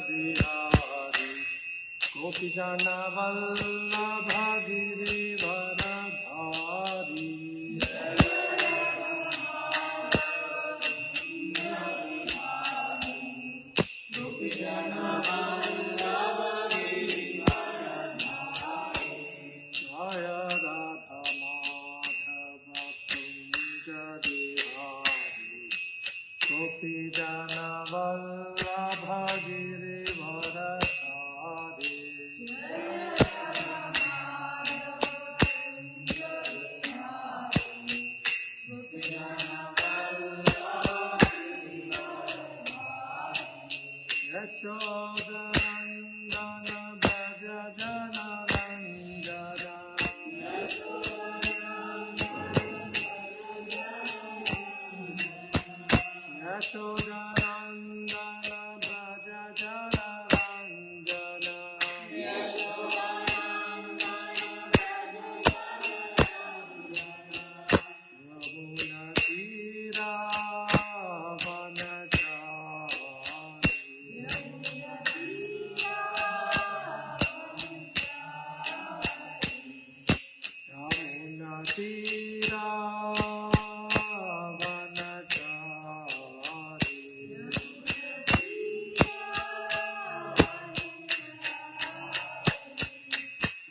Bihari Gopijana Vallabha Girivaradhari Gopijana Vallabha Girivaradhari Jaya Radha Madhava Kunja Bihari Gopijana Vallabha Girivaradhari Yashodanandana Braja Jana Ranjana Yashodanandana Braja Jana Ranjana Yamuna Tira Vanachari Yamuna Tira Vanachari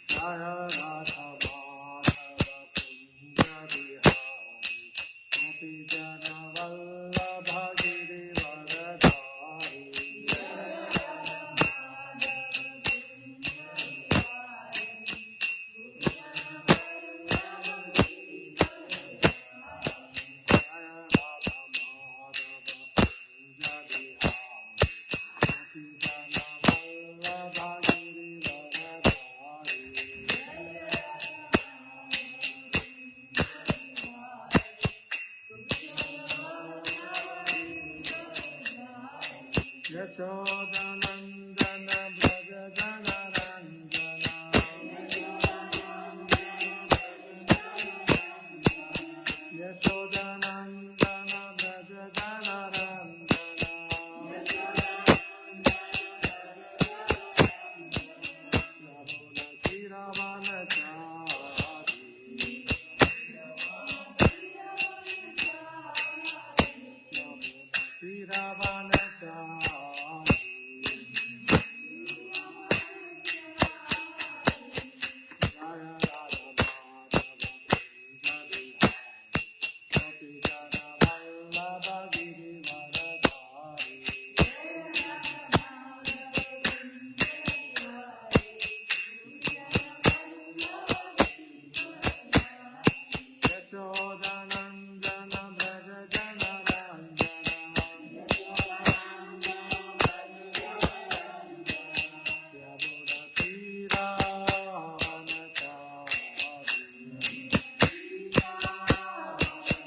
Jaya Radha Madhava Kunja Bihari Gopijana Vallabha Girivaradhari Jaya Radha Madhava Kunja Bihari Gopijana Vallabha Girivaradhari Yashodanandana Braja Jana Ranjana Yashodanandana Braja Jana Ranjana Yamuna Tira Vanachari Yamuna Tira Vanachari Jaya Radha Madhava Kunja Bihari Gopijana Vallabha Girivaradhari Yashodanandana Braja Jana Ranjana Yamuna Tira Vanachari Jaya Radha Madhava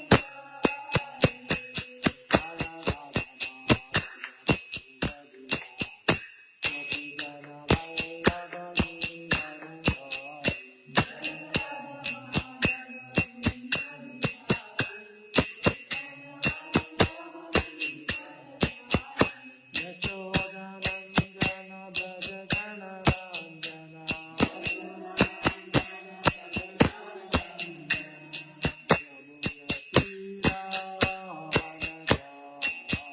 Kunja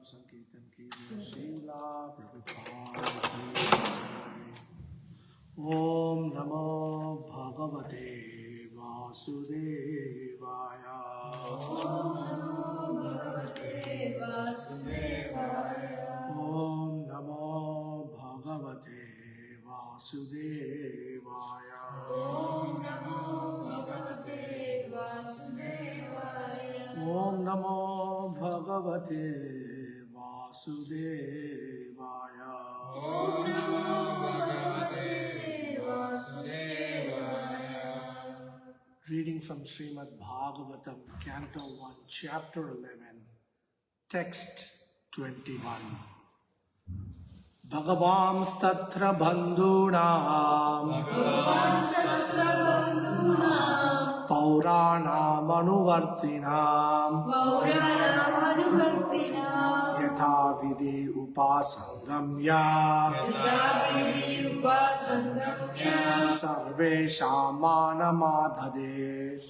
संकीर्तन की शीला प्रभुपाद ओम नमो भगवते वासुदेवाय ओम नमो भगवते Vasudevaya. Om Namo Bhagavate Vasudevaya. Om Namo Bhagavate Vasudevaya. Om Namo Bhagavate Vasudevaya. Reading from Shrimadbhagavatam, Canto 1, Chapter 11, Text 21. Bhagavamstatra bandhunam Pauranaamanuvartinam Yatha vidhi upasangamya Sarveshamanamaadhade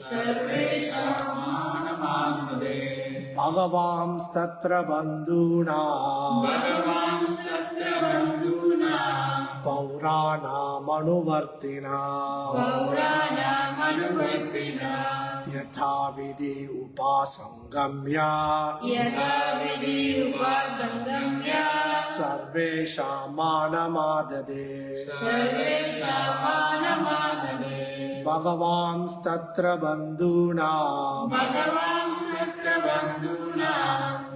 Bhagavamstatra bandhunam Pauranaamanuvartinam Yatha vidhi upasangamya Sarveshamanamaadhade Bhagavamstatra bandhunam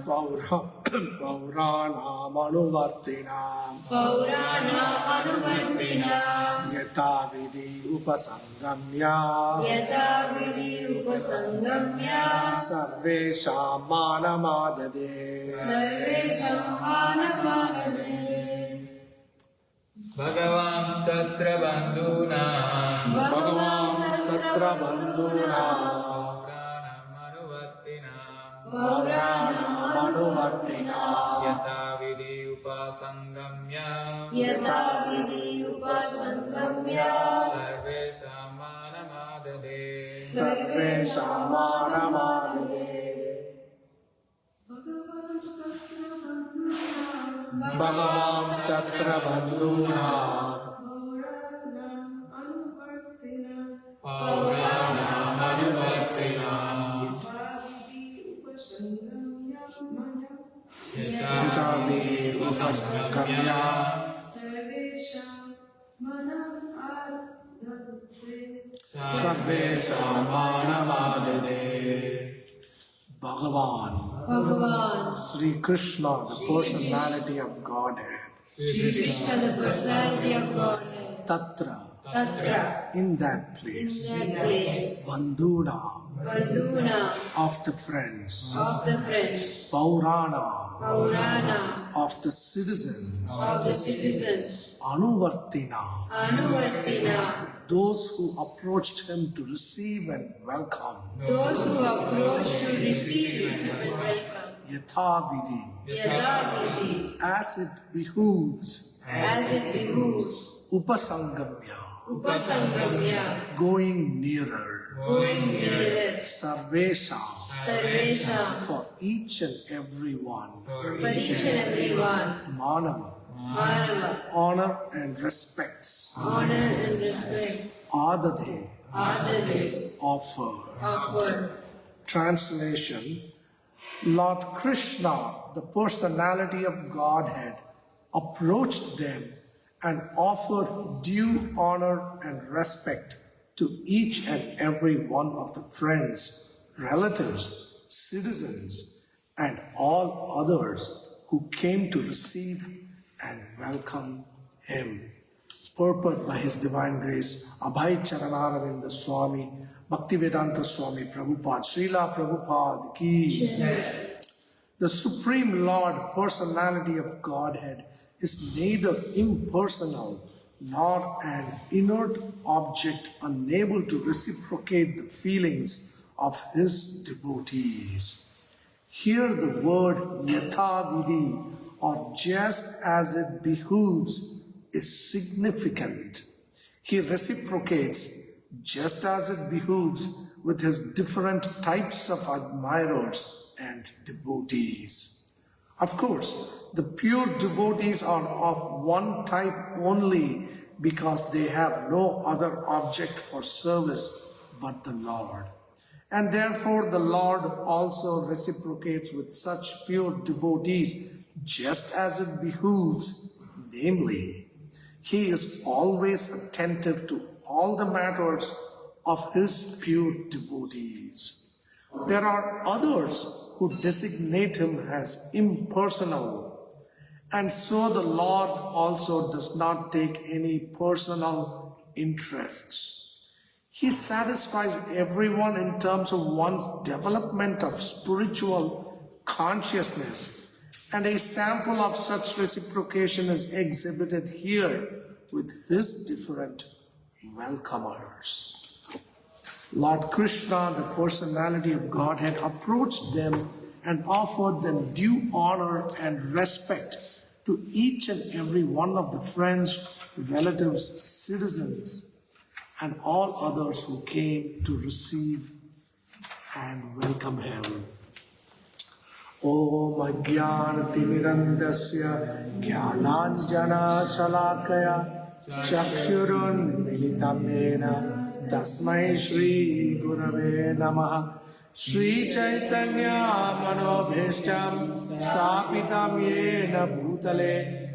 Pauranaamanuvartinam Yatha vidhi upasangamya Sarveshamanamaadhade Bhagavamstatra bandhunam Pauranaamanuvartinam Yatha vidhi upasangamya Sarveshamanamaadhade Bhagavamstatra bandhunam Pauranaamanuvartinam Yatha vidhi upasangamya Sarveshamanamaadhade. Bhagavan, Sri Krishna, the personality of Godhead, Tatra, in that place, Bandhuna, of the friends, Paurana, of the citizens, Anuvartina, those who approached him to receive and welcome, Yatha vidhi, as it behooves, Upasangamya, going nearer, Sarvesha, for each and every one, Manava, honor and respects, Adade, offer. Translation: Lord Krishna, the personality of Godhead, approached them and offered due honor and respect to each and every one of the friends, relatives, citizens, and all others who came to receive and welcome him. Purport by His Divine Grace, Abhay Charanaravinda Swami, Bhaktivedanta Swami Prabhupada, Srila Prabhupada ki. The Supreme Lord, personality of Godhead, is neither impersonal nor an inert object unable to reciprocate the feelings of his devotees. Here the word yatha vidhi, or just as it behooves, is significant. He reciprocates just as it behooves with his different types of admirers and devotees. Of course, the pure devotees are of one type only because they have no other object for service but the Lord. And therefore the Lord also reciprocates with such pure devotees just as it behooves, namely, He is always attentive to all the matters of his pure devotees. There are others who designate him as impersonal, and so the Lord also does not take any personal interests. He satisfies everyone in terms of one's development of spiritual consciousness, and a sample of such reciprocation is exhibited here with his different welcomers. Lord Krishna, the personality of Godhead, approached them and offered them due honor and respect to each and every one of the friends, relatives, citizens, and all others who came to receive and welcome him. Om Ajnanatimirandasya Jnananjana Shalakaya Chakshurun Militam Yena Tasmai Shri Gurave Namaha Shri Chaitanya Manobhishtam Stapitam Yena Bhutale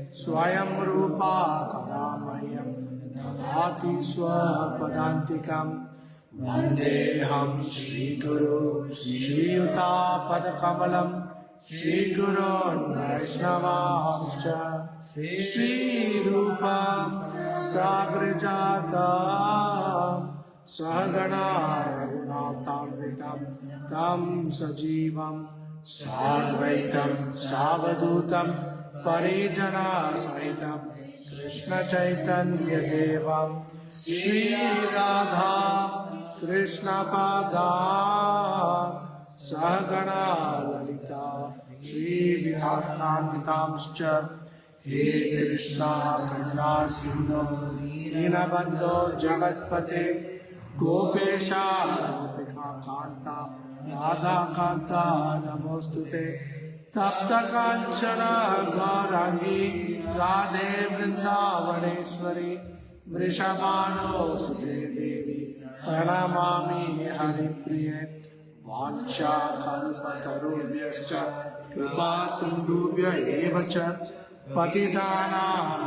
Swayam Rupa Kadamayam Dadati Swapadantikam Vandeham Shri Guru Shri Yuta Padakamalam Shri Gurun Vaishnavamscha Shri Rupam Sagrajatam Sahagana Raghunatamritam Tam Sajivam Sadvaitam Savadutam Parijana Sahitam Krishna Chaitanya Devam Shri Radha Krishna Padam Sahagana Lalita Shri Vidhasnamitamscha He Krishna Karuna Sindhu Dinabandho Jagatpate Gopesha Gopika Kanta Radha Kanta Namostute Tapta Kanchana Gaurangi Radhe Vrindavaneshwari Vrishabhano Sute Devi Pranamami Haripriye Vancha Kalpatarubhyascha Kripa Sindhubhya Evacha Patitana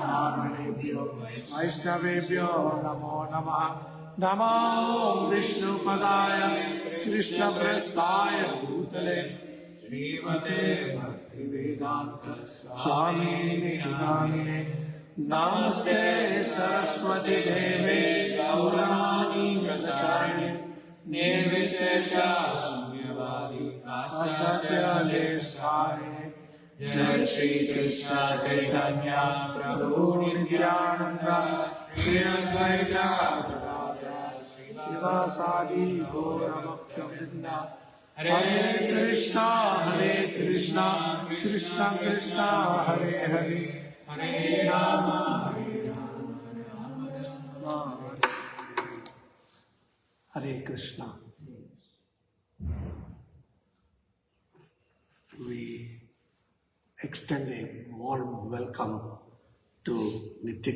Pavanebhyo Vaishnavebhyo Namo Namaha Namo Vishnu Padaya Krishna Prasthaya Bhutale Srimate Bhakti Vedanta Swami Nikinamine Namaste Saraswati Deve Gauravani Pracharya Nirvishesha Samyavadi Asatya Deshkarya Jai Shri Krishna Chaitanya Prabhu Nityananda Shri Advaita Gadadhar Srivasadi Gaura Bhakta Vrinda Hare Krishna Krishna Krishna Hare Hare Hare Rama, Hare Rama, Rama Hare Hare Krishna. We extend a warm welcome to Nitya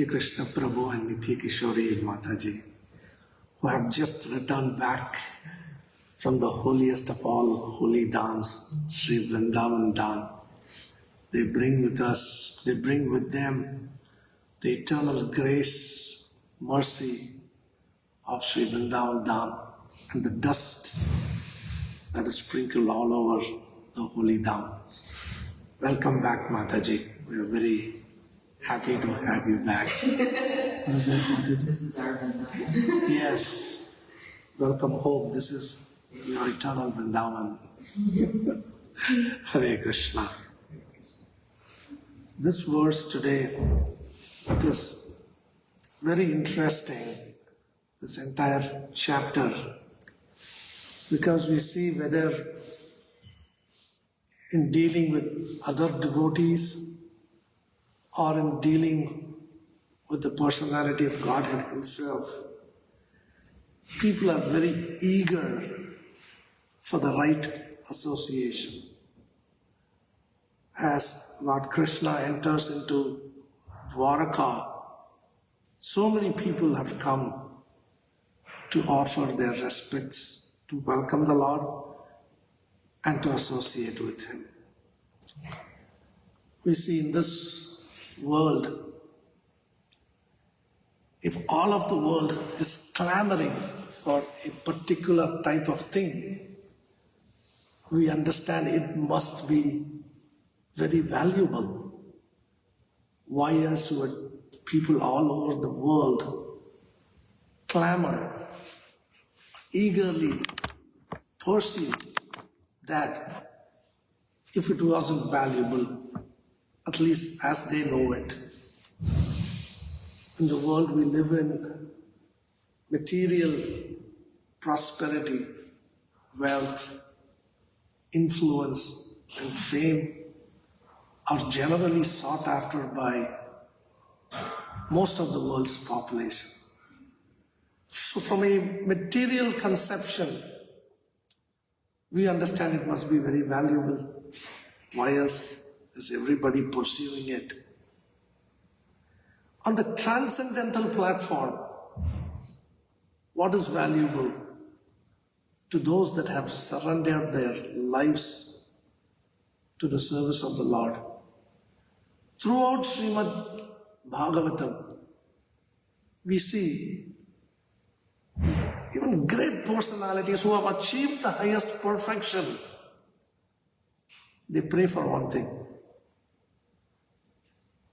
Krishna Prabhu and Nitya Kishori Mataji, who have just returned back from the holiest of all holy dhams, Sri Vrindavan Dham. They bring with them the eternal grace, mercy of Sri Vrindavan Dham and the dust that is sprinkled all over the holy Dham. Welcome back, Mataji. We are very happy to have you back. What is that, Mataji? This is our Vrindavan. Yes. Welcome home. This is your eternal Vrindavan. Hare Krishna. This verse today is very interesting, this entire chapter, because we see whether in dealing with other devotees or in dealing with the personality of Godhead himself, people are very eager for the right association. As Lord Krishna enters into Dwaraka, so many people have come to offer their respects, to welcome the Lord and to associate with Him. We see in this world If all of the world is clamoring for a particular type of thing, we understand it must be very valuable. Why else would people all over the world clamor, eagerly pursue that if it wasn't valuable, at least as they know it? In the world we live in, material prosperity, wealth, influence, and fame are generally sought after by most of the world's population. So from a material conception, we understand it must be very valuable. Why else is everybody pursuing it? On the transcendental platform, what is valuable to those that have surrendered their lives to the service of the Lord? Throughout Shrimadbhagavatam, we see even great personalities who have achieved the highest perfection. They pray for one thing: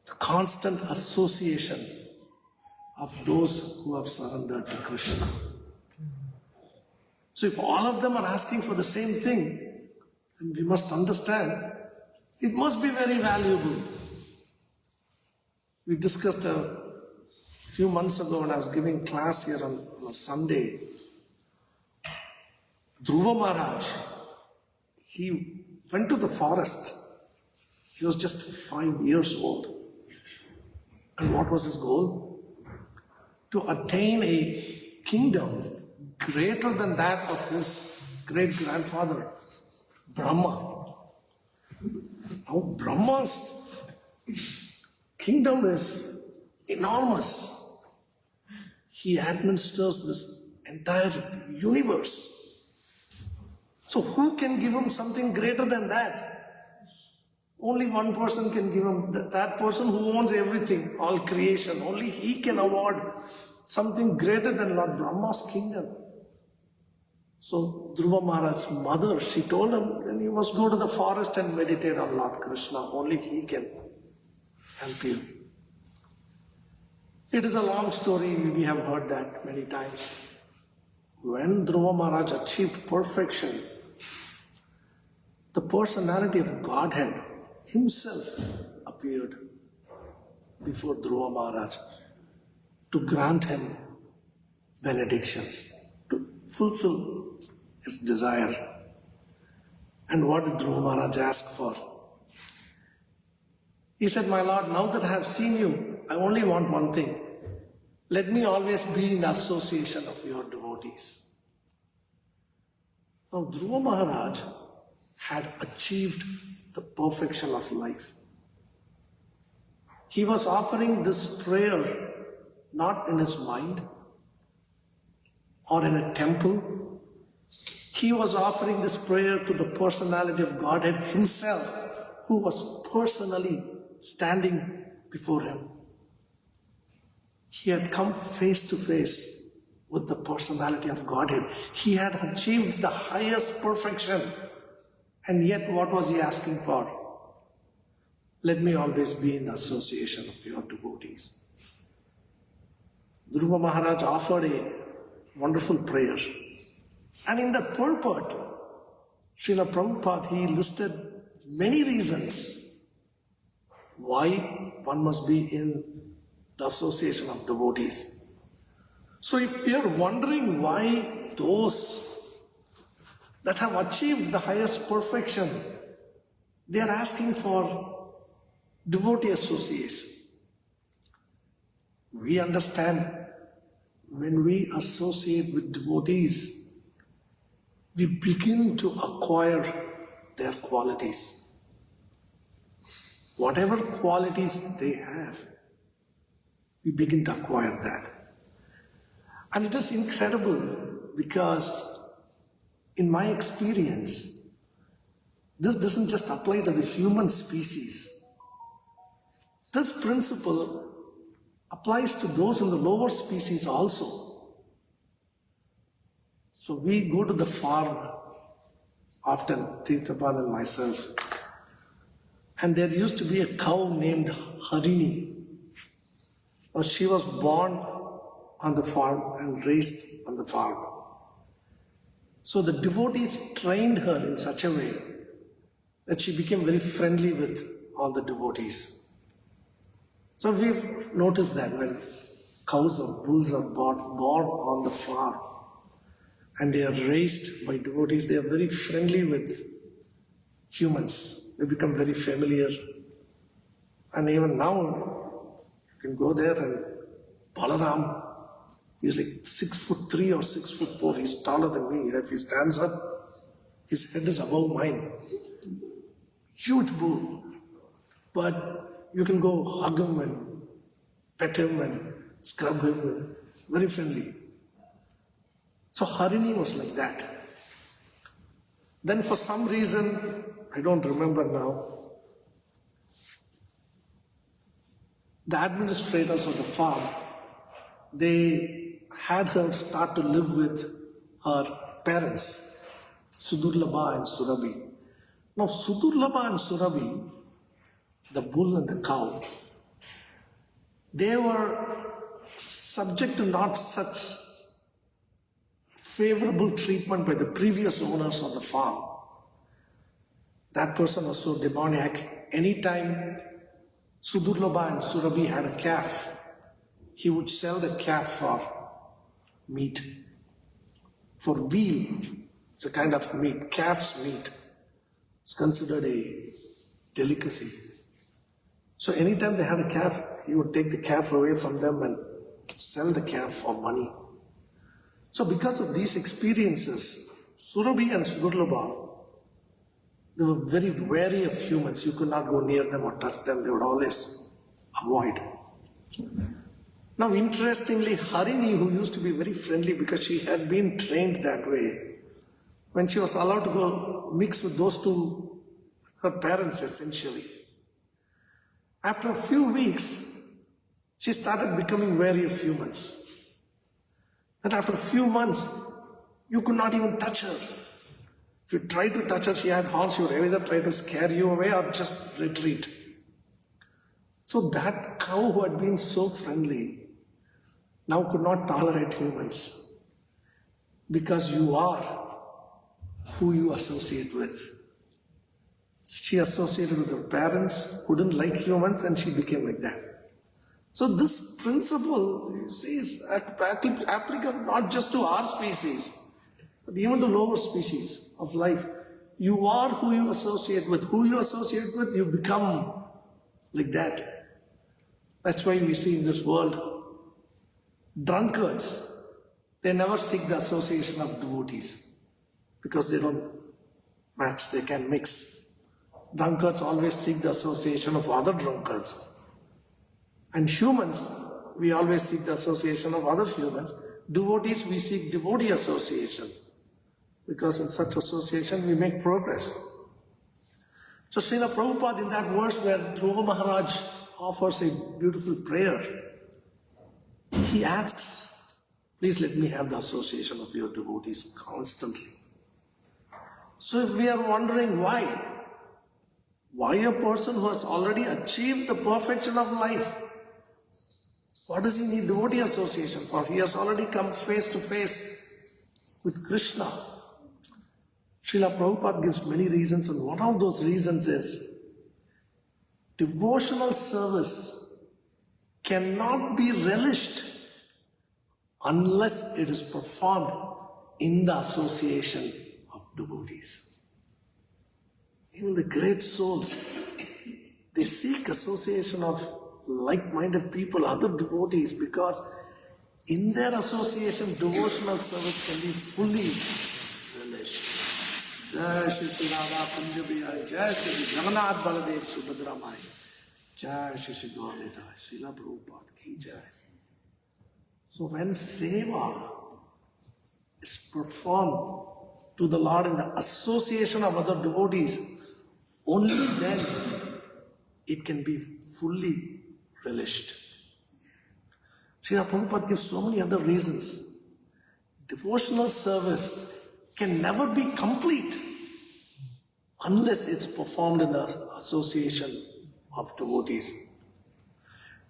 the constant association of those who have surrendered to Krishna. So if all of them are asking for the same thing, then we must understand it must be very valuable. We discussed a few months ago when I was giving class here on a Sunday. Dhruva Maharaj, he went to the forest. He was just 5 years old. And what was his goal? To attain a kingdom greater than that of his great-grandfather, Brahma. Now Brahma's kingdom is enormous. He administers this entire universe. So who can give him something greater than that? Only one person can give him, that person who owns everything, all creation. Only he can award something greater than Lord Brahma's kingdom. So Dhruva Maharaj's mother, she told him, then you must go to the forest and meditate on Lord Krishna. Only he can help you. It is a long story, we have heard that many times. When Dhruva Maharaj achieved perfection, the personality of Godhead himself appeared before Dhruva Maharaj to grant him benedictions, to fulfill his desire. And what did Dhruva Maharaj ask for? He said, my Lord, now that I have seen you, I only want one thing. Let me always be in the association of your devotees. Now, Dhruva Maharaj had achieved the perfection of life. He was offering this prayer not in his mind or in a temple. He was offering this prayer to the personality of Godhead himself, who was personally standing before him. He had come face to face with the personality of Godhead. He had achieved the highest perfection. And yet, what was he asking for? Let me always be in the association of your devotees. Dhruva Maharaj offered a wonderful prayer. And in the purport, Srila Prabhupada, he listed many reasons why one must be in the association of devotees. So if we are wondering why those that have achieved the highest perfection, they are asking for devotee association. We understand when we associate with devotees, we begin to acquire their qualities. Whatever qualities they have, we begin to acquire that. And it is incredible because in my experience, this doesn't just apply to the human species. This principle applies to those in the lower species also. So we go to the farm often, Tirthapan and myself, and there used to be a cow named Harini. Now, she was born on the farm and raised on the farm. So the devotees trained her in such a way that she became very friendly with all the devotees. So we've noticed that when cows or bulls are born on the farm and they are raised by devotees, they are very friendly with humans. They become very familiar. And even now, you can go there and Balaram, he's like 6'3" or 6'4". He's taller than me. If he stands up, his head is above mine. Huge bull. But you can go hug him and pet him and scrub him. And very friendly. So Harini was like that. Then for some reason, I don't remember now, the administrators of the farm, they had her start to live with her parents, Sudurlabha and Surabhi. Now Sudurlabha and Surabhi, the bull and the cow, they were subject to not such favorable treatment by the previous owners of the farm. That person was so demoniac. Anytime Sudurlabha and Surabhi had a calf, he would sell the calf for meat, for veal. It's a kind of meat, calf's meat. It's considered a delicacy. So anytime they had a calf, he would take the calf away from them and sell the calf for money. So because of these experiences, Surabhi and Sudurlabha, they were very wary of humans. You could not go near them or touch them. They would always avoid. Now, interestingly, Harini, who used to be very friendly because she had been trained that way, when she was allowed to go mix with those two, her parents essentially, after a few weeks, she started becoming wary of humans. And after a few months, you could not even touch her. If you tried to touch her, she had horns, she would either try to scare you away or just retreat. So that cow who had been so friendly now could not tolerate humans, because you are who you associate with. She associated with her parents who didn't like humans, and she became like that. So this principle, you see, is applicable not just to our species, but even to lower species of life. You are who you associate with. Who you associate with, you become like that. That's why we see in this world, drunkards, they never seek the association of devotees because they don't match, they can mix. Drunkards always seek the association of other drunkards. And humans, we always seek the association of other humans. Devotees, we seek devotee association, because in such association we make progress. So Srila Prabhupada, in that verse where Dhruva Maharaj offers a beautiful prayer, he asks, please let me have the association of your devotees constantly. So if we are wondering why a person who has already achieved the perfection of life, what does he need devotee association for? He has already come face to face with Krishna. Srila Prabhupada gives many reasons, and one of those reasons is devotional service cannot be relished unless it is performed in the association of devotees. Even the great souls, they seek association of like-minded people, other devotees, because in their association, devotional service can be fully relished. Jai Shri Radha Punjabiyai, Jai Shri Jagannath Baladev Subhadramai, Jai Shri Gaurita, Srila Prabhupada ki Jai. So when seva is performed to the Lord in the association of other devotees, only then it can be fully relished. Srila Prabhupada gives so many other reasons. Devotional service can never be complete unless it's performed in the association of devotees.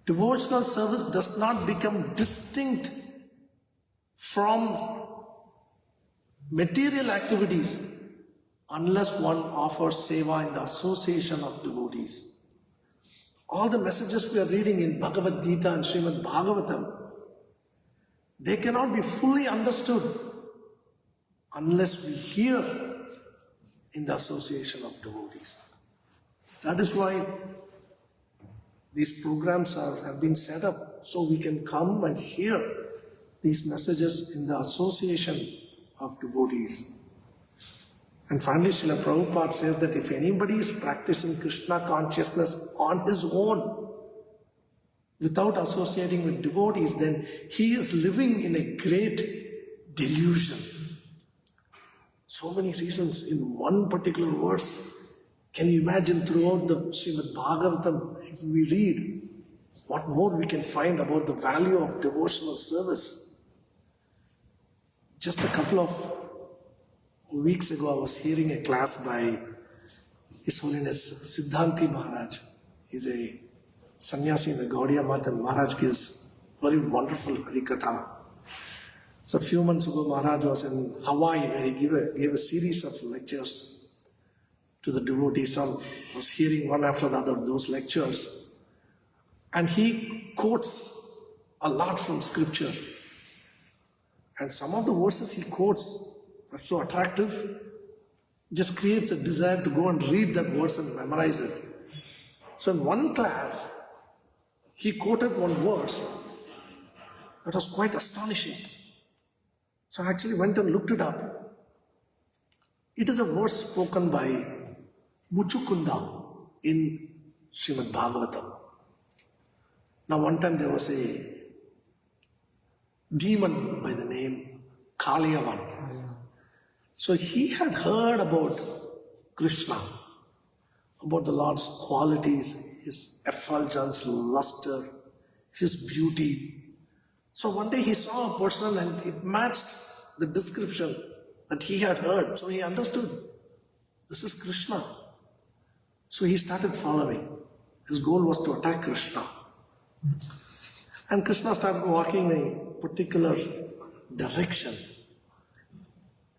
Devotional service does not become distinct from material activities unless one offers seva in the association of devotees. All the messages we are reading in Bhagavad Gita and Shrimadbhagavatam, they cannot be fully understood unless we hear in the association of devotees. That is why these programs have been set up, so we can come and hear these messages in the association of devotees. And finally, Srila Prabhupada says that if anybody is practicing Krishna consciousness on his own, without associating with devotees, then he is living in a great delusion. So many reasons in one particular verse. Can you imagine throughout the Shrimadbhagavatam, if we read, what more we can find about the value of devotional service? Just a couple of weeks ago, I was hearing a class by His Holiness Siddhanti Maharaj. He's a sannyasi in the Gaudiya Math, and Maharaj gives very wonderful Harikatha. So a few months ago, Maharaj was in Hawaii, where he gave a series of lectures to the devotees. So I was hearing one after the other those lectures. And he quotes a lot from scripture. And some of the verses he quotes are so attractive, just creates a desire to go and read that verse and memorize it. So in one class, he quoted one verse that was quite astonishing. So I actually went and looked it up. It is a verse spoken by Muchukunda in Shrimadbhagavatam. Now one time there was a demon by the name Kaliyavan. So he had heard about Krishna, about the Lord's qualities, his effulgence, luster, his beauty. So one day he saw a person and it matched the description that he had heard. So he understood, this is Krishna. So he started following. His goal was to attack Krishna. And Krishna started walking in a particular direction.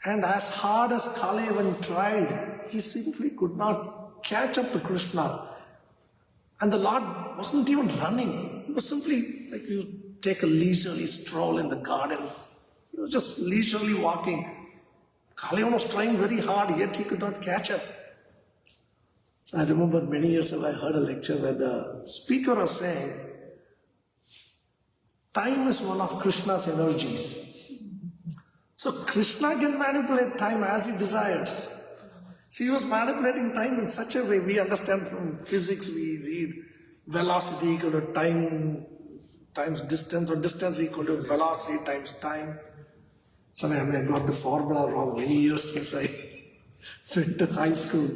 And as hard as Kaliyavan tried, he simply could not catch up to Krishna. And the Lord wasn't even running. He was simply like you take a leisurely stroll in the garden. He was just leisurely walking. Kaliyavan was trying very hard, yet he could not catch up. So I remember many years ago I heard a lecture where the speaker was saying, time is one of Krishna's energies. So Krishna can manipulate time as he desires. See, he was manipulating time in such a way. We understand from physics, we read velocity equal to time times distance, or distance equal to velocity times time. Sorry, I got the formula wrong many years since I went to high school.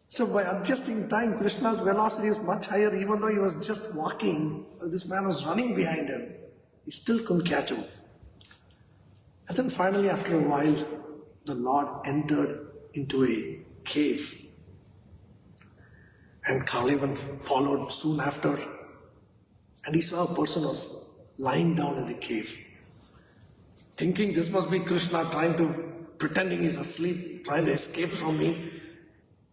So by adjusting time, Krishna's velocity is much higher. Even though he was just walking, this man was running behind him. He still couldn't catch him. And then finally, after a while, the Lord entered into a cave. And Kaliyavan followed soon after. And he saw a person was lying down in the cave. Thinking this must be Krishna pretending he's asleep, trying to escape from me.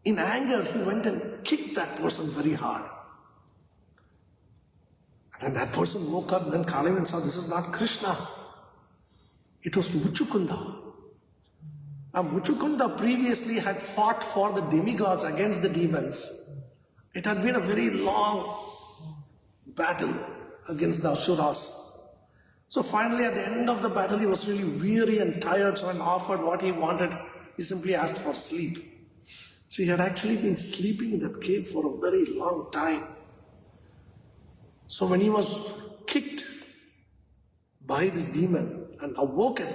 In anger, he went and kicked that person very hard. And then that person woke up, and then Kaliyavan saw this is not Krishna. It was Muchukunda. Now Muchukunda previously had fought for the demigods against the demons. It had been a very long battle against the Asuras. So finally at the end of the battle he was really weary and tired, so when offered what he wanted, he simply asked for sleep. So he had actually been sleeping in that cave for a very long time. So when he was kicked by this demon and awoken,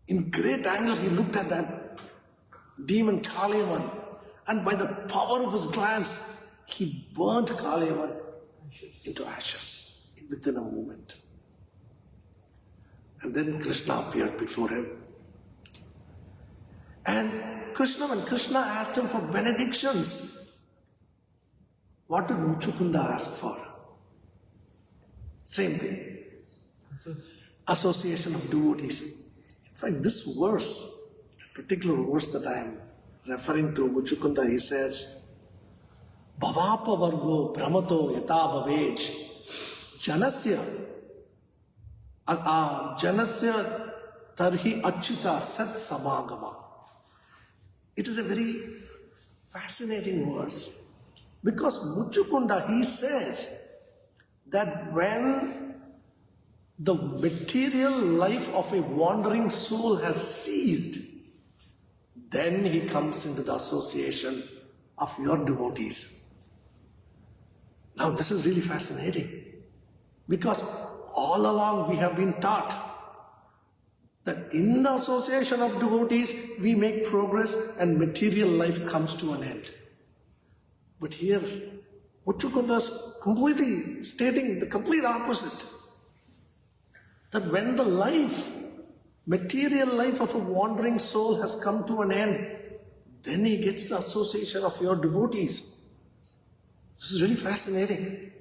in great anger he looked at that demon Kaliyavan, and by the power of his glance, he burnt Kaliyavan into ashes. within a moment. And then Krishna appeared before him. And when Krishna asked him for benedictions, what did Muchukunda ask for? Same thing. Association of devotees. In fact, this verse, particular verse that I am referring to, Muchukunda, he says, Bhavapa Vargo Brahmato Yata Bhavaj Janasya Tarhi Achyuta Sat Samagama. It is a very fascinating verse because Muchukunda, he says that when the material life of a wandering soul has ceased, then he comes into the association of your devotees. Now this is really fascinating because all along we have been taught that in the association of devotees we make progress and material life comes to an end. But here Muchukunda is completely stating the complete opposite. That when the material life of a wandering soul has come to an end, then he gets the association of your devotees. This is really fascinating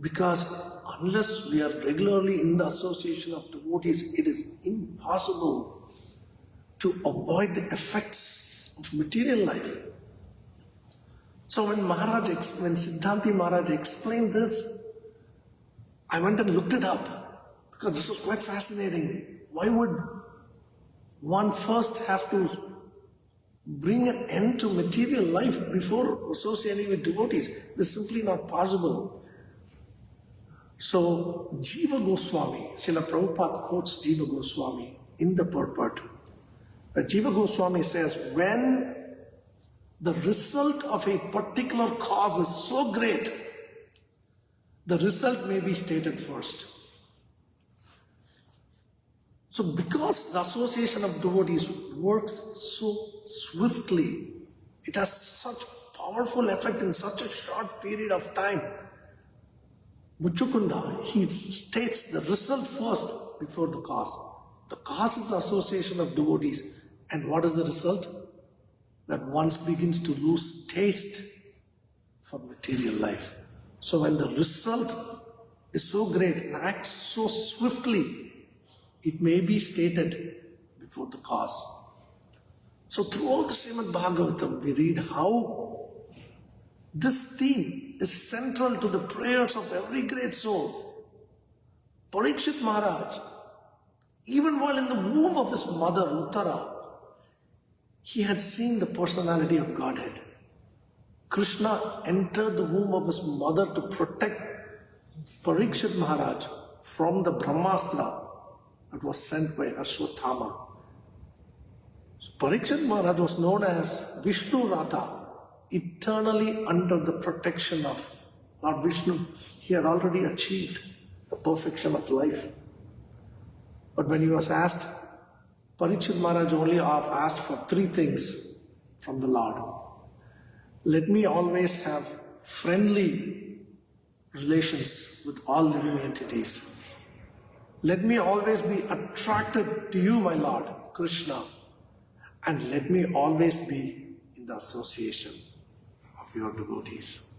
because unless we are regularly in the association of devotees, it is impossible to avoid the effects of material life. So when Siddhanti Maharaj explained this, I went and looked it up because this was quite fascinating. Why would one first have to bring an end to material life before associating with devotees? It is simply not possible. So Jiva Goswami, Srila Prabhupada quotes Jiva Goswami in the purport. Jiva Goswami says, when the result of a particular cause is so great, the result may be stated first. So because the association of devotees works so swiftly, it has such powerful effect in such a short period of time, Muchukunda, he states the result first before the cause. The cause is the association of devotees. And what is the result? That one begins to lose taste for material life. So when the result is so great and acts so swiftly, it may be stated before the cause. So throughout the Shrimadbhagavatam, we read how this theme is central to the prayers of every great soul. Parikshit Maharaj, even while in the womb of his mother Uttara, he had seen the personality of Godhead. Krishna entered the womb of his mother to protect Parikshit Maharaj from the Brahmastra that was sent by Ashwatthama. So Parikshit Maharaj was known as Vishnu Rata, eternally under the protection of Lord Vishnu. He had already achieved the perfection of life. But when he was asked, Parikshit Maharaj only asked for three things from the Lord. Let me always have friendly relations with all living entities. Let me always be attracted to you, my Lord, Krishna. And let me always be in the association of your devotees.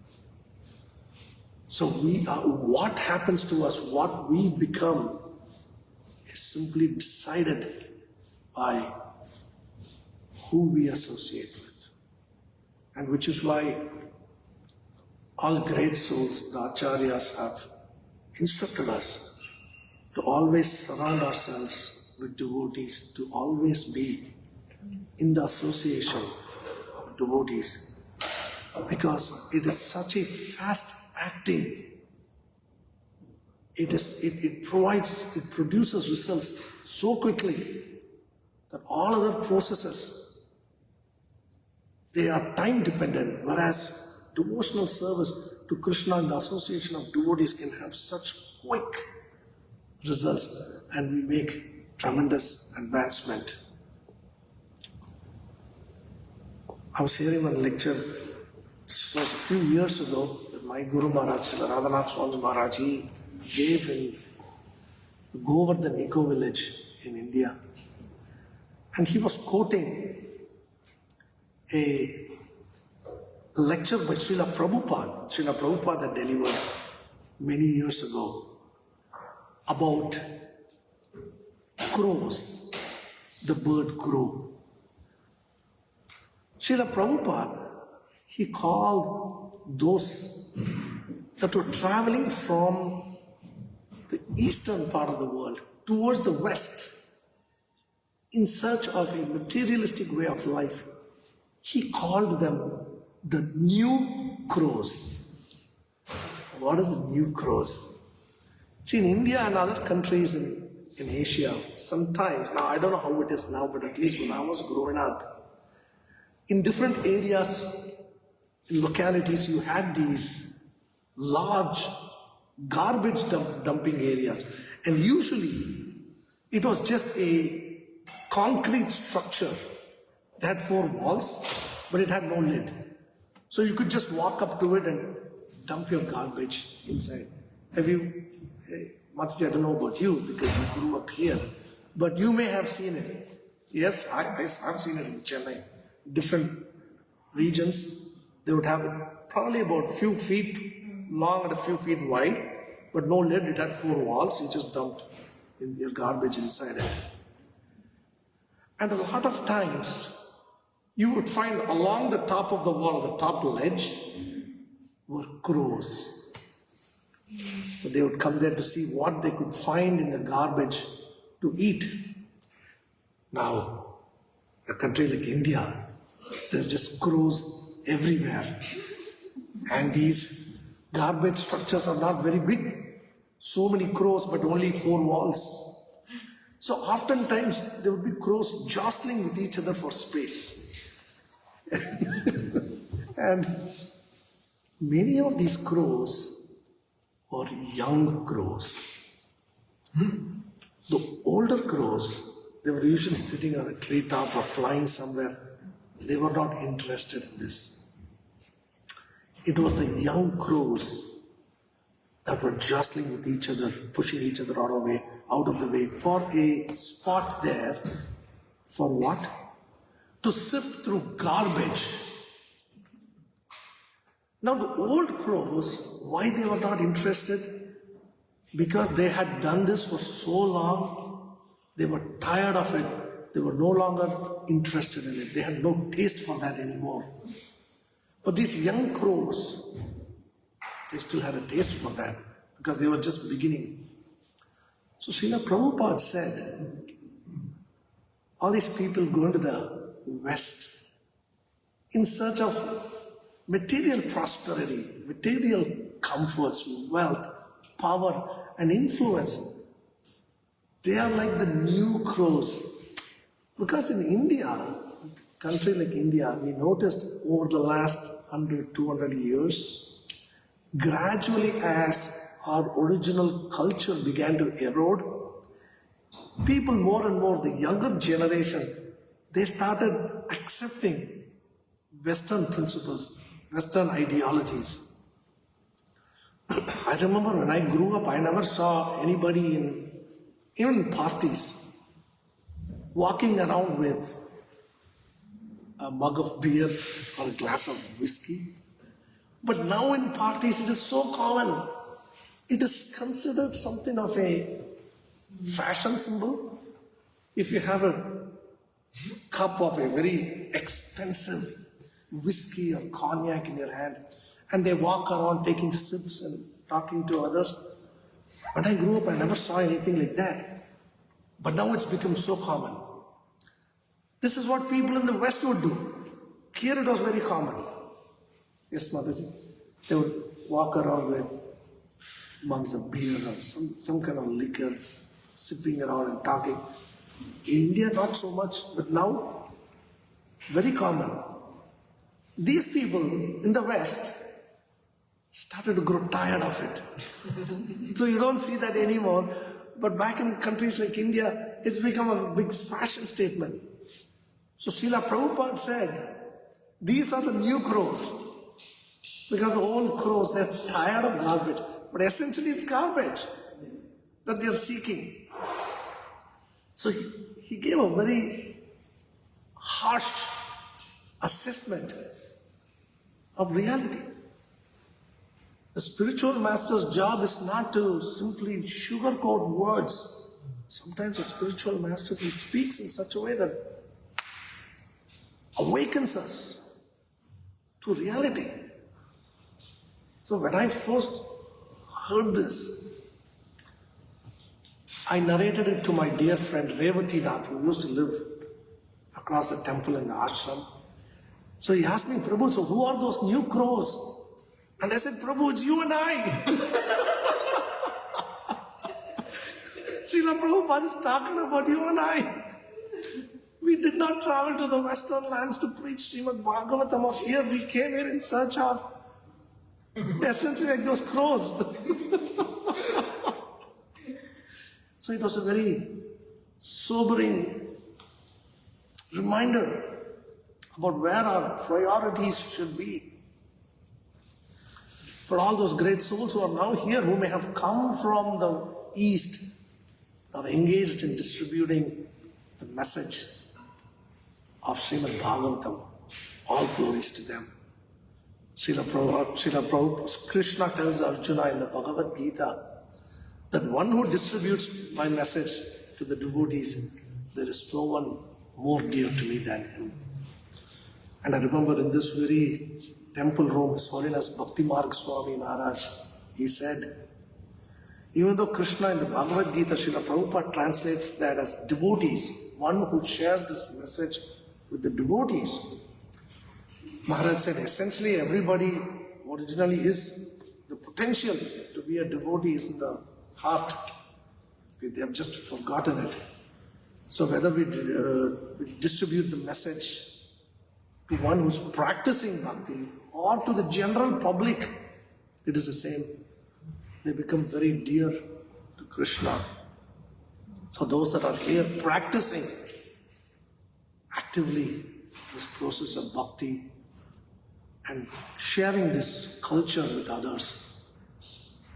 So what happens to us, what we become, is simply decided by who we associate with. And which is why all great souls, the Acharyas, have instructed us to always surround ourselves with devotees, to always be in the association of devotees, because it is such a fast acting, it produces results so quickly that all other processes, they are time dependent, whereas devotional service to Krishna and the association of devotees can have such quick results, and we make tremendous advancement. I was hearing one lecture, this was a few years ago, with my Guru Maharaj, Radhanath Swami Maharaj. He gave in Govardhan Eco Village in India. And he was quoting a lecture by Srila Prabhupada. Srila Prabhupada had delivered many years ago about crows, the bird crow. Srila Prabhupada, he called those that were traveling from the eastern part of the world towards the west in search of a materialistic way of life. He called them the new crows. What is the new crows? See, in India and other countries in Asia, sometimes, now I don't know how it is now, but at least when I was growing up, in different areas, in localities, you had these large garbage dumping areas. And usually, it was just a concrete structure. It had 4 walls, but it had no lid. So you could just walk up to it and dump your garbage inside. Have you, Matsuji, I don't know about you because you grew up here, but you may have seen it. Yes, I've seen it in Chennai. Different regions, they would have it probably about a few feet long and a few feet wide, but no lid. It had 4 walls. You just dumped in your garbage inside it. And a lot of times, you would find along the top of the wall, the top ledge, were crows. They would come there to see what they could find in the garbage to eat. Now, a country like India, there's just crows everywhere. And these garbage structures are not very big. So many crows, but only 4 walls. So oftentimes, there would be crows jostling with each other for space. And many of these crows were young crows. The older crows, they were usually sitting on a treetop or flying somewhere. They were not interested in this. It was the young crows that were jostling with each other, pushing each other out of the way for a spot there. For what? To sift through garbage. Now the old crows, why they were not interested? Because they had done this for so long, they were tired of it. They were no longer interested in it. They had no taste for that anymore. But these young crows, they still had a taste for that because they were just beginning. So Srila Prabhupada said, all these people going to the West in search of material prosperity, material comforts, wealth, power, and influence. They are like the new crows. Because in India, a country like India, we noticed over the last 100, 200 years, gradually as our original culture began to erode, people more and more, the younger generation, they started accepting Western principles, Western ideologies. I remember when I grew up, I never saw anybody even in parties, walking around with a mug of beer or a glass of whiskey. But now in parties, it is so common. It is considered something of a fashion symbol. If you have a cup of a very expensive whiskey or cognac in your hand, and they walk around taking sips and talking to others. When I grew up, I never saw anything like that. But now it's become so common. This is what people in the West would do. Here it was very common. Yes, Mataji. They would walk around with mugs of beer or some kind of liquor, sipping around and talking. In India, not so much, but now, very common. These people in the West started to grow tired of it. So you don't see that anymore. But back in countries like India, it's become a big fashion statement. So Srila Prabhupada said, these are the new crows. Because the old crows, they're tired of garbage. But essentially it's garbage that they're seeking. So he gave a very harsh assessment of reality. The spiritual master's job is not to simply sugarcoat words. Sometimes a spiritual master, he speaks in such a way that awakens us to reality. So when I first heard this, I narrated it to my dear friend Revati Nath, who used to live across the temple in the ashram. So he asked me, Prabhu, so who are those new crows? And I said, Prabhu, it's you and I. Srila Prabhupada is talking about you and I. We did not travel to the western lands to preach Shrimadbhagavatam of here. We came here in search of essentially like those crows. So it was a very sobering reminder about where our priorities should be. For all those great souls who are now here, who may have come from the East, are engaged in distributing the message of Shrimadbhagavatam. All glories to them. Srila Prabhupada, Krishna tells Arjuna in the Bhagavad Gita that one who distributes my message to the devotees, there is no one more dear to me than him. And I remember in this very temple room, His Holiness Bhakti Marg Swami Maharaj, he said, even though Krishna in the Bhagavad Gita, Srila Prabhupada translates that as devotees, one who shares this message with the devotees, Maharaj said essentially everybody originally is the potential to be a devotee is in the heart. They have just forgotten it. So whether we distribute the message to one who's practicing bhakti or to the general public, it is the same. They become very dear to Krishna. So those that are here practicing actively this process of bhakti and sharing this culture with others,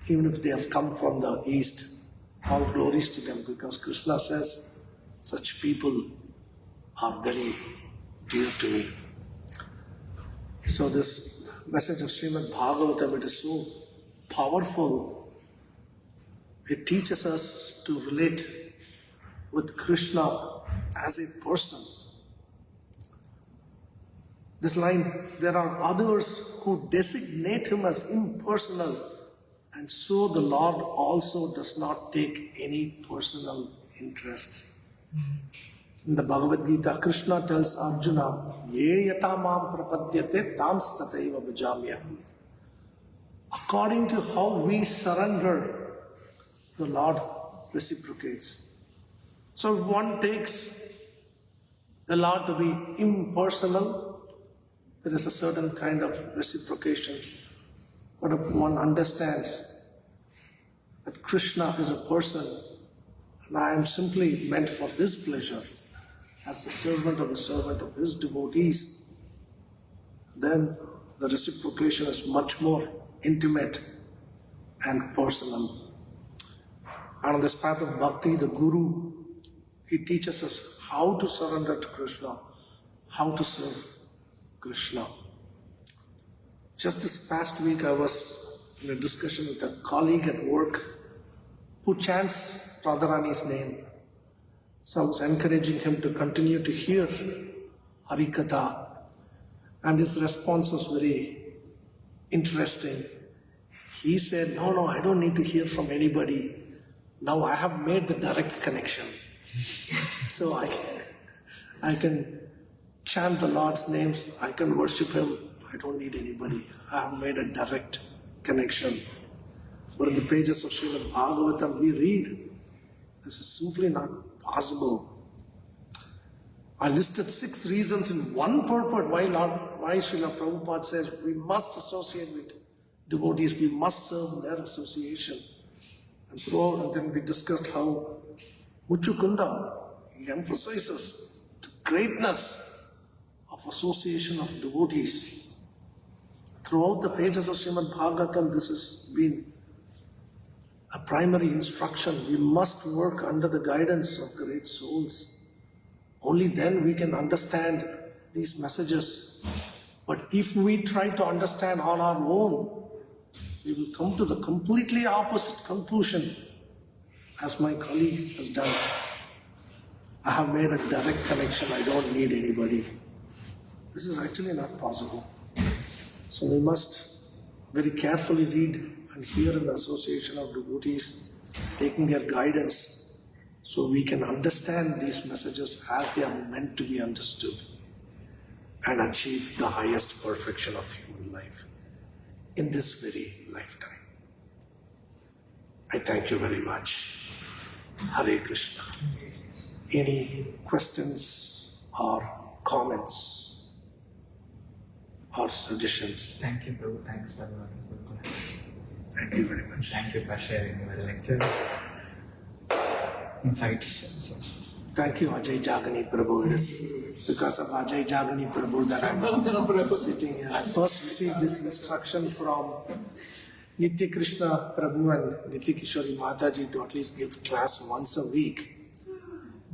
even if they have come from the East, all glories to them, because Krishna says, such people are very dear to me. So this message of Shrimadbhagavatam, it is so powerful. It teaches us to relate with Krishna as a person. This line, there are others who designate him as impersonal, and so the Lord also does not take any personal interest. In the Bhagavad Gita, Krishna tells Arjuna, Ye yata mam prapadyate tams tataiva bhajamyaham. According to how we surrender, the Lord reciprocates. So if one takes the Lord to be impersonal, there is a certain kind of reciprocation. But if one understands that Krishna is a person and I am simply meant for his pleasure as the servant of his devotees, then the reciprocation is much more intimate and personal. And on this path of bhakti, the Guru, he teaches us how to surrender to Krishna, how to serve Krishna. Just this past week, I was in a discussion with a colleague at work who chants Radharani's name. So I was encouraging him to continue to hear Harikatha. And his response was very interesting. He said, no, I don't need to hear from anybody. Now I have made the direct connection. So I can chant the Lord's names, I can worship him, I don't need anybody. I have made a direct connection. But in the pages of Srimad Bhagavatam, we read, this is simply not possible. I listed 6 reasons in one purport why Srila Prabhupada says we must associate with devotees, we must serve their association. And then we discussed how Muchukunda, he emphasizes the greatness of association of devotees. throughout the pages of Shrimadbhagavatam, this has been a primary instruction. We must work under the guidance of great souls. Only then we can understand these messages. But if we try to understand on our own, we will come to the completely opposite conclusion, as my colleague has done. I have made a direct connection. I don't need anybody. This is actually not possible. So we must very carefully read and hear in the association of devotees, taking their guidance, so we can understand these messages as they are meant to be understood and achieve the highest perfection of human life in this very lifetime. I thank you very much. Hare Krishna. Any questions or comments or suggestions? Thank you, Prabhu. Thanks for your wonderful class. Thank you very much. Thank you for sharing your lecture insights. Thank you, Ajay Jagani Prabhu. It is because of Ajay Jagani Prabhu that I'm sitting here. I first received this instruction from Nitya Krishna Prabhu and Nitya Kishori Mataji to at least give class once a week.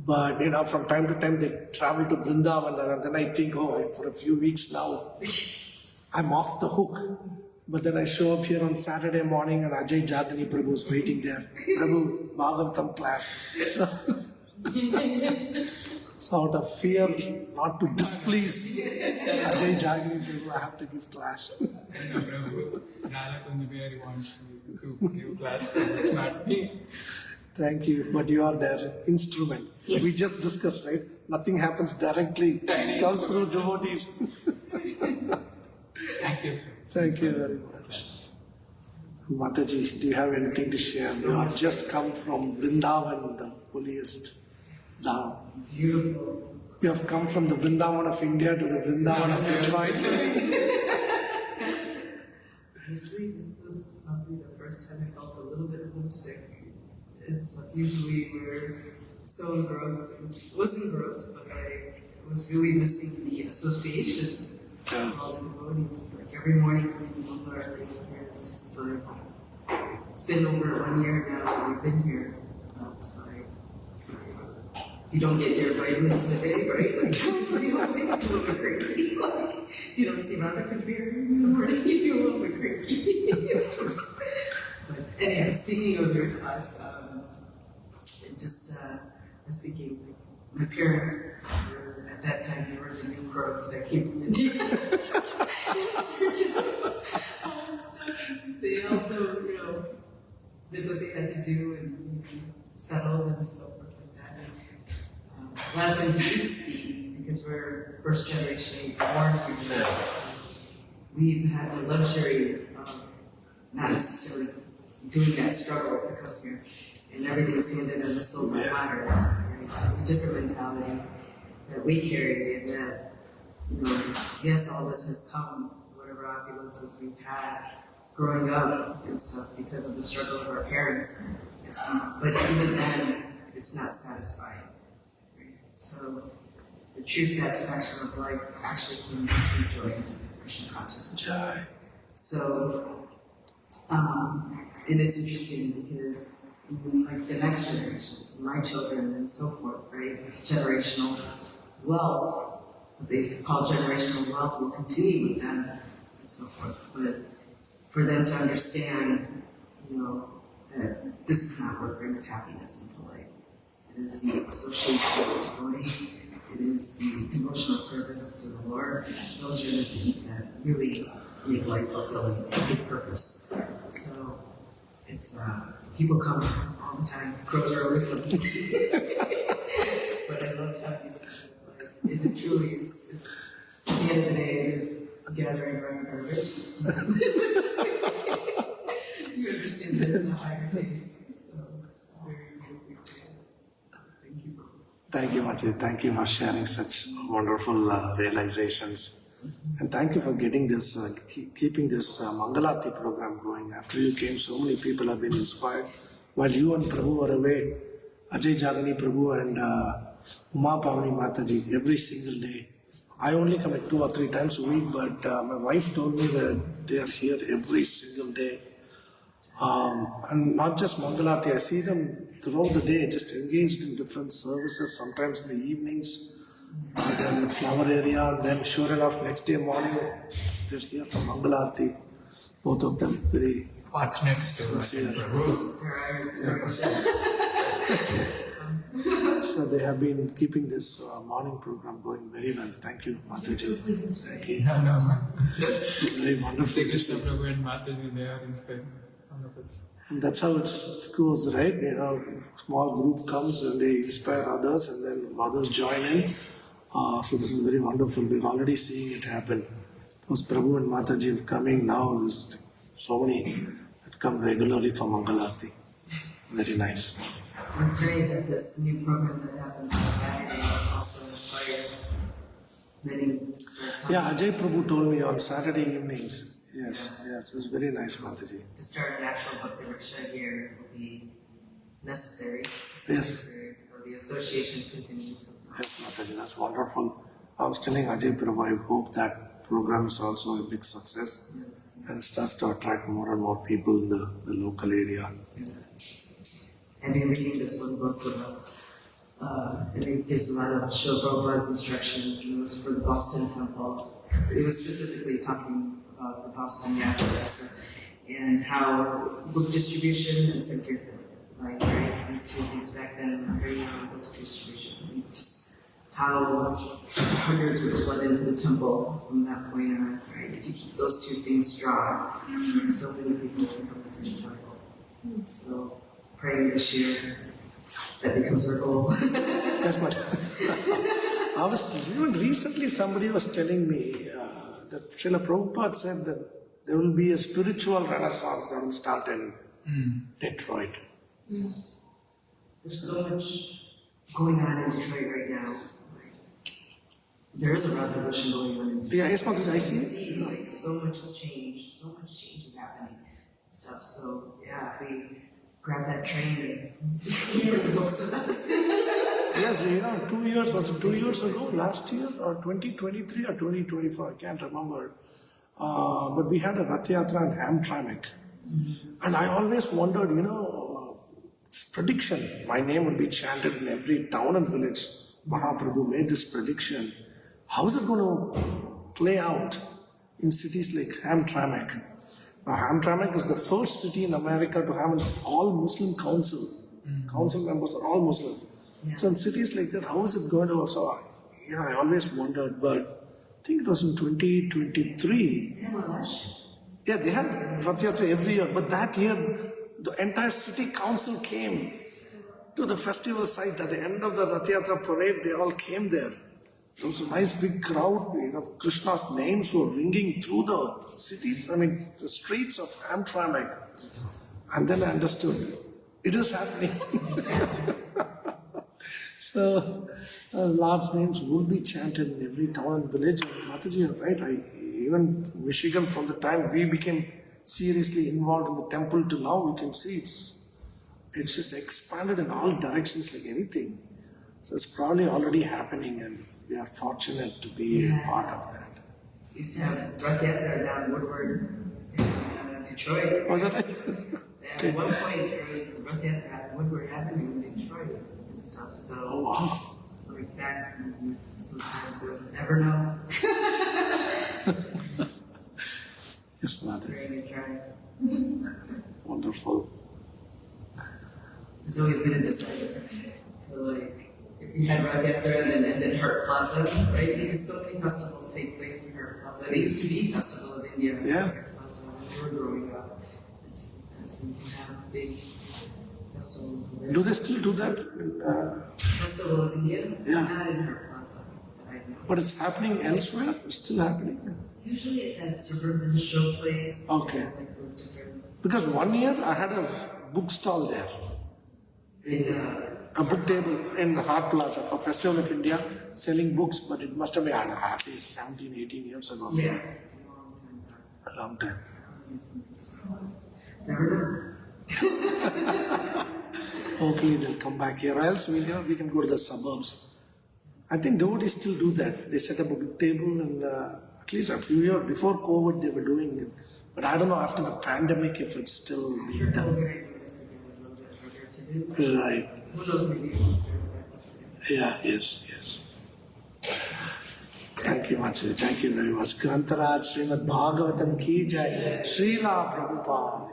But from time to time they travel to Vrindavan, and then I think, for a few weeks now, I'm off the hook. But then I show up here on Saturday morning and Ajay Jagani Prabhu is waiting there. Prabhu, Bhagavatam class. So out of fear not to displease Ajay Jagani Prabhu, I have to give class. Prabhu, Nalakundu wants to give class. It's not me. Thank you, but you are their instrument. Yes. We just discussed, right? Nothing happens directly. It comes through devotees. Thank you. Thank you very much. Mataji, do you have anything to share? You have just come from Vrindavan, the holiest Dham. Beautiful. You have come from the Vrindavan of India to the Vrindavan of Detroit. Honestly, this was probably the first time I felt a little bit homesick. It's usually we're so engrossed. I wasn't engrossed, but I was really missing the association of all the devotees. Like every morning coming over our thing here, it's just like, it's been over 1 year now that we've been here. It's like, you don't get your vitamins in a day, right? Like, you don't make a little bit cranky. Like, you don't see Radha Kabir in the morning, you feel a little bit cranky. But anyway, speaking of your class, I was thinking, my parents were, at that time, they were the new crows that came from India. They also, did what they had to do and settled and so forth like that. And, a lot of times we speak because we're first generation born here. So we've had the luxury of not necessarily doing that struggle to come here. And everything's handed on a silver platter. Right? So it's a different mentality that we carry, and that, yes, all this has come, whatever opulences we've had growing up and stuff, because of the struggle of our parents. But even then, it's not satisfying. Right? So the true satisfaction of life actually came to joy in Krishna consciousness. So, and it's interesting because even like the next generations, my children and so forth, right? This generational wealth, what they call generational wealth, will continue with them and so forth. But for them to understand, that this is not what brings happiness into life. It is the association with devotees. It is the devotional service to the Lord. Those are the things that really make life fulfilling, a big purpose. So it's people come all the time. Crows are always coming. But I love how these kind of it truly it's at the end of the day it is gathering around garbage. You understand that it's a higher taste. So it's very beautifully stated. Thank you. Thank you, Mataji. Thank you for sharing such wonderful realizations. And thank you for getting this, keeping this Mangalarti program going. After you came, so many people have been inspired. While you and Prabhu were away, Ajay Jagani Prabhu and Uma Pavani Mataji, every single day. I only come 2 or 3 times a week, but my wife told me that they are here every single day. And not just Mangalarti, I see them throughout the day, just engaged in different services, sometimes in the evenings, they're in the flower area, and then sure enough, next day morning, they're here for Mangalarti. Both of them very What's next? sincere. There So they have been keeping this morning program going very well. Thank you, Mataji. Thank you. No. It's very wonderful to see. Krishna Prabhu and Mataji, they are inspired. And that's how it goes, right? You know, small group comes and they inspire others, and then others join in. So this is very wonderful. We're already seeing it happen. Because Prabhu and Mataji are coming now. There's so many that come regularly for Mangalarti. Very nice. We pray that this new program that happens on Saturday also inspires many. Yeah, Ajay Prabhu told me on Saturday evenings. Yes, it's very nice, Mataji. To start an actual Bhakti Riksha here will be necessary. It's Yes. necessary. So the association continues. Yes, Mataji, that's wonderful. I was telling Ajay Prabhu, I hope that program is also a big success Yes. and starts to attract more and more people in the local area. I've been reading this one book about, and it gives a lot of Srila Prabhupada's instructions, and it was for the Boston Temple. It was specifically talking about the Boston Yatra and stuff, and how book distribution and Sankirtan, like, right, these two things back then, very young book distribution, and just how hundreds would flood into the temple from that point on, right? If you keep those two things strong, so many people can come into the temple. So, praying this year, that becomes our goal. Yes, but I was, even recently somebody was telling me that Srila Prabhupada said that there will be a spiritual renaissance that will start in Detroit. There's so much going on in Detroit right now. There is a revolution going on in Detroit. Yeah, yes, Mataji, I You see. see, like, so much has changed, so much change is happening and stuff. So, yeah, if we grab that train and bring the books with us. Yes, you know, 2 years, was it 2 years ago, last year, or 2023 or 2024, I can't remember. But we had a Rath Yatra in Hamtramck. And I always wondered, you know, this prediction, my name would be chanted in every town and village. Mahaprabhu made this prediction. How is it going to play out in cities like Hamtramck? Now, Hamtramck is the first city in America to have an all-Muslim council. Council members are all Muslim. Yeah. So in cities like that, how is it going to? So, yeah, I always wondered, but I think it was in 2023. Yeah, well, last year. Yeah, they have Rath Yatra every year, but that year, the entire city council came to the festival site. At the end of the Rath Yatra parade, they all came there. There was a nice big crowd, you know, Krishna's names were ringing through the cities, the streets of Hamtramck. And then I understood, it is happening. So, Lord's names will be chanted in every town and village. And Mataji, you're right, even Michigan, from the time we became seriously involved in the temple to now, we can see it's just expanded in all directions like anything. So it's probably already happening, and we are fortunate to be a part of that. We used to have Rath Yatra down Woodward in Detroit. Was that right? At one point, there was Rath Yatra at Woodward Avenue in Detroit and stuff. So, Oh, wow. like that, sometimes you'll never know. Yes, Mother. Praying and trying. Wonderful. It's always been a desire to, like, if we had Rath Yatra and then end in Hart Plaza, right? Because so many festivals take place in Hart Plaza. There used to be Festival of India in Yeah. Hart Plaza when we were growing up. So you can have a big festival. Do they still do that? Festival of India? Yeah. Not in Hart Plaza that I know. But it's happening elsewhere? It's still happening? Usually at that suburban show place. Okay. Like those different. Because 1 year I had a bookstall there. A book table in Hart Plaza for Festival of India, selling books, but it must have been at least 17, 18 years ago. Yeah. A long time. Never know. Hopefully they'll come back here, or else we can go to the suburbs. I think devotees still do that. They set up a book table, and at least a few years before COVID they were doing it. But I don't know after the pandemic if it's still Sure, being we're done. going to do this again a little bit harder to do. Right. Who knows, maybe it won't serve that much again. Yeah, yes. Thank you, Mansi. Thank you very much. Grantaraj Shrimadbhagavatam ki jai. Srila Prabhupada.